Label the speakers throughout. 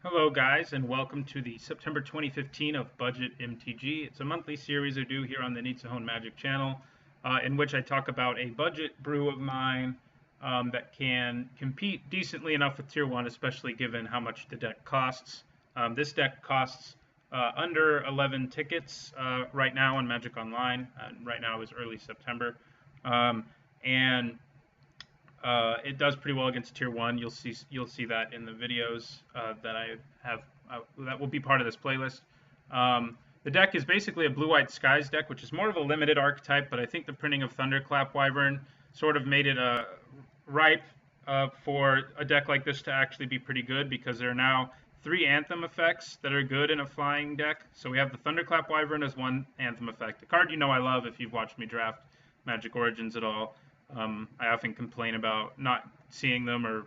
Speaker 1: Hello, guys, and welcome to the September 2015 of Budget MTG. It's a monthly series I do here on the Nitsahone Magic channel, in which I talk about a budget brew of mine that can compete decently enough with Tier 1, especially given how much the deck costs. This deck costs under 11 tickets right now on Magic Online, and right now is early September. And It does pretty well against Tier 1. You'll see that in the videos that I have that will be part of this playlist. The deck is basically a Blue-White Skies deck, which is more of a limited archetype, but I think the printing of Thunderclap Wyvern sort of made it ripe for a deck like this to actually be pretty good, because there are now 3 Anthem effects that are good in a flying deck. So we have the Thunderclap Wyvern as one Anthem effect, a card you know I love if you've watched me draft Magic Origins at all. I often complain about not seeing them, or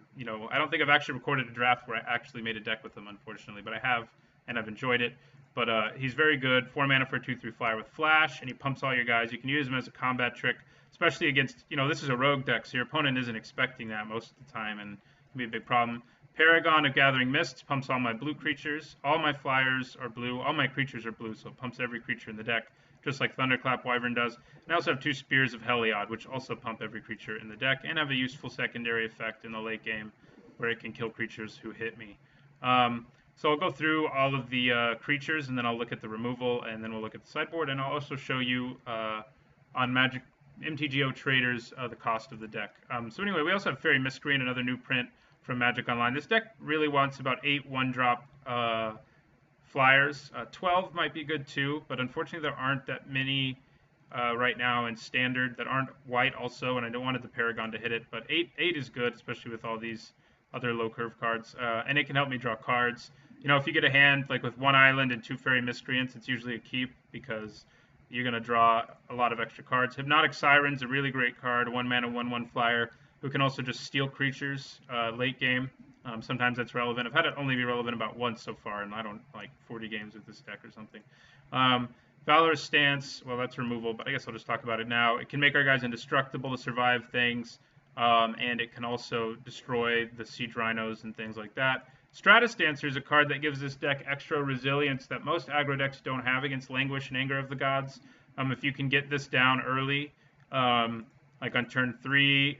Speaker 1: I don't think I've actually recorded a draft where I actually made a deck with them, unfortunately, but I have, and I've enjoyed it. But he's very good. 4 mana for a 2/3 flyer with flash, and he pumps all your guys. You can use him as a combat trick, especially against, this is a rogue deck, so your opponent isn't expecting that most of the time, and it can be a big problem. Paragon of Gathering Mists pumps all my blue creatures. All my flyers are blue. All my creatures are blue, so it pumps every creature in the deck, just like Thunderclap Wyvern does. And I also have 2 Spears of Heliod, which also pump every creature in the deck and have a useful secondary effect in the late game where it can kill creatures who hit me. So I'll go through all of the creatures, and then I'll look at the removal, and then we'll look at the sideboard, and I'll also show you on Magic MTGO Traders the cost of the deck. So anyway, we also have Fairy Miscreant, another new print from Magic Online. This deck really wants about 8 1-drop flyers. 12 might be good too, but unfortunately there aren't that many right now in Standard that aren't white also, and I don't wanted the Paragon to hit it, but 8 is good, especially with all these other low curve cards, and it can help me draw cards. If you get a hand like with 1 island and 2 Fairy Miscreants, it's usually a keep because you're going to draw a lot of extra cards. Hypnotic Siren's a really great card, 1 mana, 1/1 flyer, who can also just steal creatures late game. Sometimes that's relevant. I've had it only be relevant about once so far, and I don't like 40 games with this deck or something. Valorous Stance, well, that's removal, but I guess I'll just talk about it now. It can make our guys indestructible to survive things, and it can also destroy the Siege Rhinos and things like that. Stratus Dancer is a card that gives this deck extra resilience that most aggro decks don't have against Languish and Anger of the Gods. If you can get this down early, like on turn 3,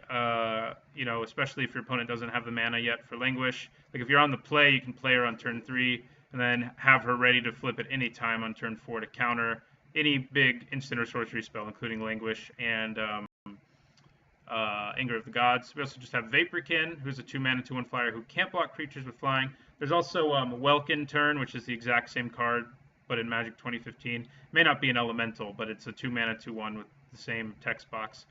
Speaker 1: especially if your opponent doesn't have the mana yet for Languish. Like if you're on the play, you can play her on turn 3, and then have her ready to flip at any time on turn 4 to counter any big instant or sorcery spell, including Languish and Anger of the Gods. We also just have Vaporkin, who's a 2 mana 2/1 flyer who can't block creatures with flying. There's also Welkin Turn, which is the exact same card, but in Magic 2015. It may not be an elemental, but it's a 2 mana 2/1 with the same text box.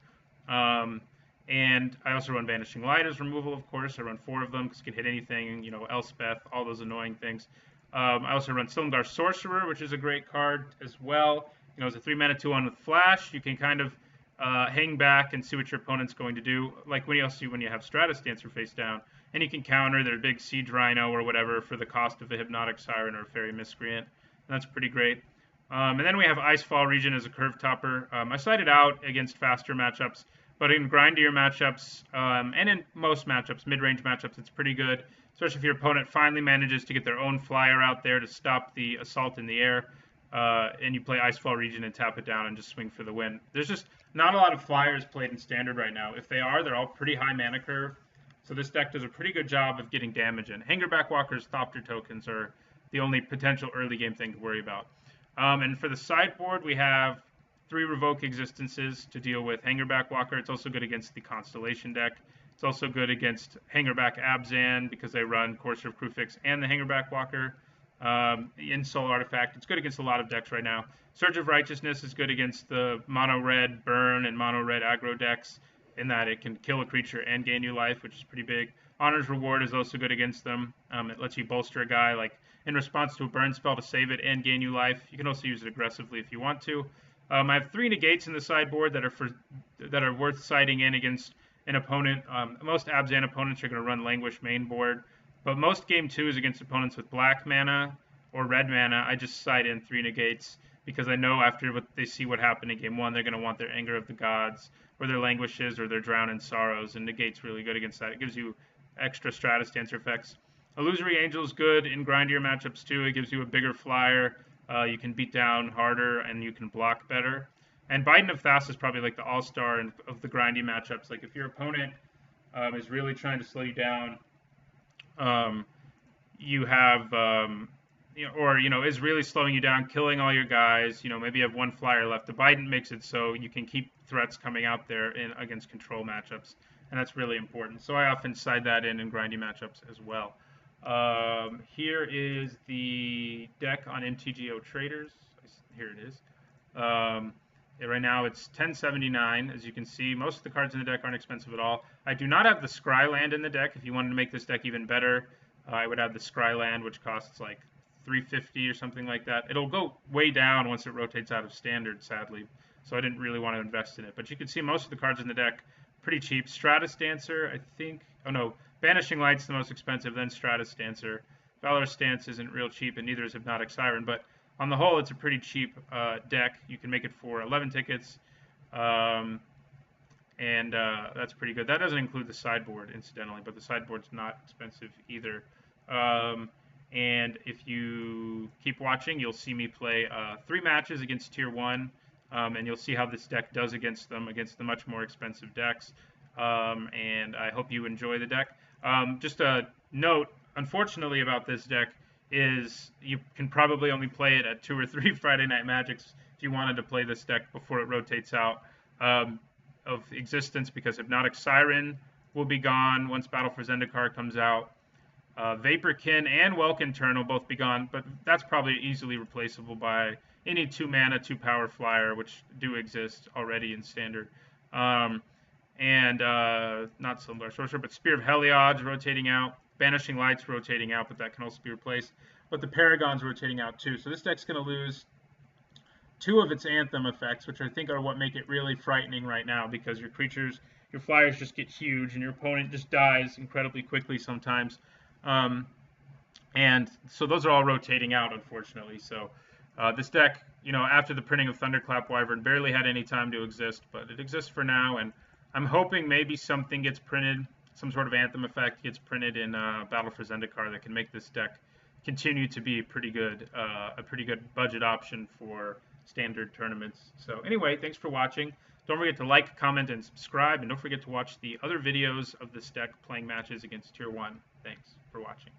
Speaker 1: And I also run Vanishing Light as removal, of course. I run 4 of them because it can hit anything, Elspeth, all those annoying things. I also run Silumgar Sorcerer, which is a great card as well. It's a 3 mana 2/1 with flash. You can kind of hang back and see what your opponent's going to do, like when you have Stratus Dancer face down, and you can counter their big Siege Rhino or whatever for the cost of a Hypnotic Siren or a Fairy Miscreant. And that's pretty great. And then we have Icefall Region as a curve topper. I cited out against faster matchups, but in grindier matchups, and in most matchups, mid-range matchups, it's pretty good, especially if your opponent finally manages to get their own flyer out there to stop the assault in the air, and you play Icefall Region and tap it down and just swing for the win. There's just not a lot of flyers played in Standard right now. If they are, they're all pretty high mana curve, so this deck does a pretty good job of getting damage in. Hangerback Walker's Thopter tokens are the only potential early game thing to worry about. And for the sideboard, we have 3 Revoke Existences to deal with Hangerback Walker. It's also good against the Constellation deck. It's also good against Hangerback Abzan because they run Courser of Krufix and the Hangerback Walker. The Insol Artifact, it's good against a lot of decks right now. Surge of Righteousness is good against the mono-red burn and mono-red aggro decks, in that it can kill a creature and gain you life, which is pretty big. Honor's Reward is also good against them. It lets you bolster a guy like in response to a burn spell to save it and gain you life. You can also use it aggressively if you want to. I have 3 negates in the sideboard that are worth siding in against an opponent. Most Abzan opponents are going to run Languish main board, but most game 2s against opponents with black mana or red mana, I just side in 3 negates because I know after what they see what happened in game 1, they're going to want their Anger of the Gods or their Languishes or their Drown in Sorrows, and negate's really good against that. It gives you extra Stratus Dancer effects. Illusory Angel is good in grindier matchups too. It gives you a bigger flyer. You can beat down harder and you can block better. And Biden of Fast is probably like the all-star of the grindy matchups. Like if your opponent is really trying to slow you down, you have, is really slowing you down, killing all your guys. Maybe you have one flyer left. The Biden makes it so you can keep threats coming out there against control matchups, and that's really important. So I often side that in grindy matchups as well. Here is the deck on MTGO Traders. Here it is. Right now it's 1079. As you can see, most of the cards in the deck aren't expensive at all. I do not have the Scry land in the deck. If you wanted to make this deck even better, I would have the Scry land, which costs like 350 or something like that. It'll go way down once it rotates out of standard, sadly. So I didn't really want to invest in it. But you can see most of the cards in the deck pretty cheap. Stratus Dancer, I think. Oh no, Banishing Light's the most expensive, then Stratus Dancer. Valorous Stance isn't real cheap, and neither is Hypnotic Siren. But on the whole, it's a pretty cheap deck. You can make it for 11 tickets, and that's pretty good. That doesn't include the sideboard, incidentally, but the sideboard's not expensive either. And if you keep watching, you'll see me play 3 matches against Tier 1, and you'll see how this deck does against them, against the much more expensive decks. And I hope you enjoy the deck. Just a note, unfortunately, about this deck is you can probably only play it at 2 or 3 Friday Night Magics if you wanted to play this deck before it rotates out of existence, because Hypnotic Siren will be gone once Battle for Zendikar comes out. Vaporkin and Welkin Turn will both be gone, but that's probably easily replaceable by any 2-mana, 2-power flyer, which do exist already in Standard. Not Silumbar Sorcerer, but Spear of Heliod's rotating out. Banishing Light's rotating out, but that can also be replaced. But the Paragon's rotating out too. So this deck's going to lose 2 of its Anthem effects, which I think are what make it really frightening right now, because your creatures, your flyers just get huge, and your opponent just dies incredibly quickly sometimes. And so those are all rotating out, unfortunately. So this deck, after the printing of Thunderclap Wyvern, barely had any time to exist, but it exists for now, and I'm hoping maybe something gets printed, some sort of Anthem effect gets printed in Battle for Zendikar that can make this deck continue to be a pretty good budget option for Standard tournaments. So anyway, thanks for watching. Don't forget to like, comment, and subscribe, and don't forget to watch the other videos of this deck playing matches against Tier 1. Thanks for watching.